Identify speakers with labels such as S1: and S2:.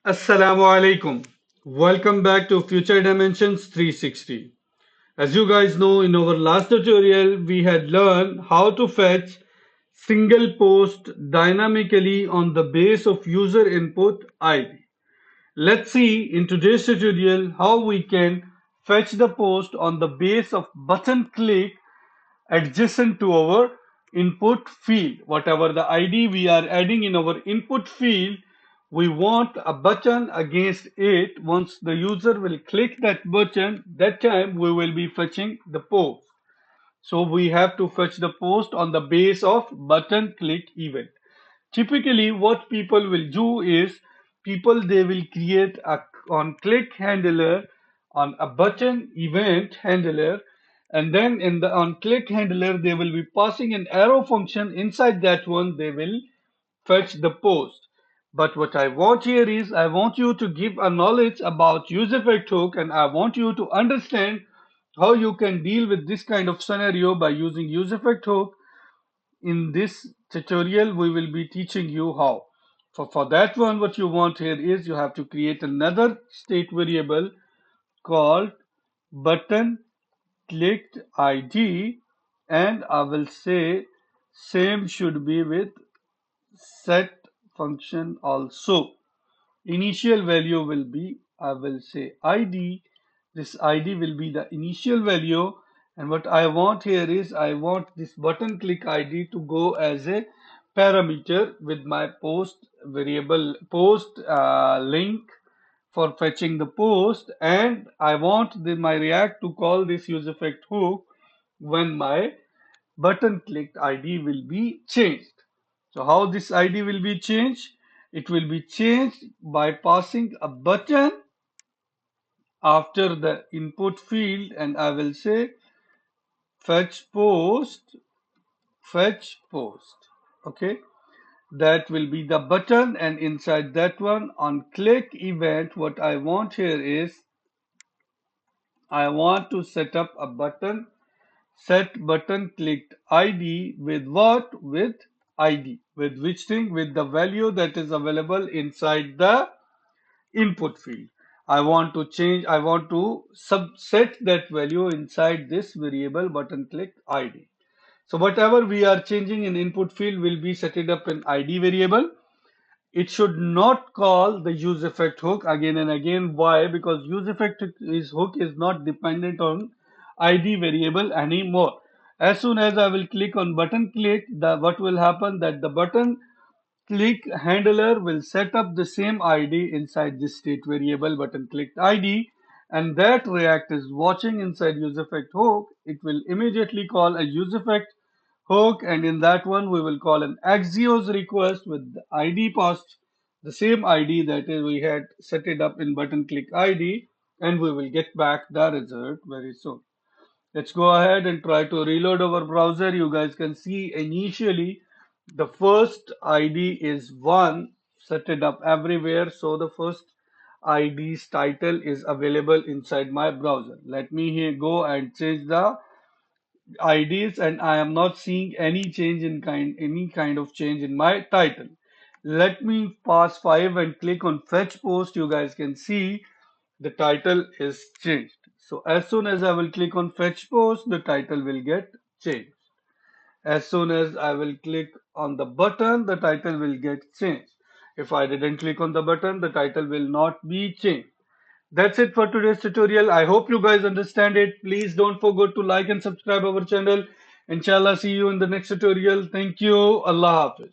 S1: Assalamu alaikum. Welcome back to Future Dimensions 360. As you guys know, in our last tutorial, we had learned how to fetch single post dynamically on the base of user input ID. Let's see in today's tutorial how we can fetch the post on the base of button click adjacent to our input field. Whatever the ID we are adding in our input field, we want a button against it. Once the user will click that button, that time we will be fetching the post. So we have to fetch the post on the base of button click event. Typically, what people will do is people they will create a on click handler on a button event handler, and then in the on click handler they will be passing an arrow function. Inside that one they will fetch the post. But what I want here is I want you to give a knowledge about useEffect hook, and I want you to understand how you can deal with this kind of scenario by using useEffect hook. In this tutorial we will be teaching you how. For that one, what you want here is you have to create another state variable called button clicked ID, and I will say same should be with set function also. Initial value will be, I will say ID. This ID will be the initial value, and what I want here is I want this button click ID to go as a parameter with my post variable post link for fetching the post, and I want my React to call this useEffect hook when my button clicked ID will be changed. So how this ID will be changed? It will be changed by passing a button after the input field, and I will say fetch post, fetch post. Okay, that will be the button, and inside that one on click event, what I want here is I want to set up a button set button clicked ID with what? With ID. With which thing? With the value that is available inside the input field. I want to subset that value inside this variable button clicked ID. So whatever we are changing in input field will be set it up in ID variable. It should not call the use effect hook again and again. Why? Because use effect is hook is not dependent on ID variable anymore. As soon as I will click on button click, the what will happen that the button click handler will set up the same ID inside this state variable button clicked ID, and that React is watching inside use effect hook. It will immediately call a use effect hook, and in that one we will call an axios request with the ID passed the same ID that we had set it up in button click ID, and we will get back the result very soon. Let's go ahead and try to reload our browser. You guys can see initially the first ID is 1, set it up everywhere. So the first ID's title is available inside my browser. Let me here go and change the IDs, and I am not seeing any change in any kind of change in my title. Let me pass 5 and click on fetch post. You guys can see the title is changed. So as soon as I will click on fetch post, the title will get changed. As soon as I will click on the button, the title will get changed. If I didn't click on the button, the title will not be changed. That's it for today's tutorial. I hope you guys understand it. Please don't forget to like and subscribe our channel. Inshallah, see you in the next tutorial. Thank you. Allah Hafiz.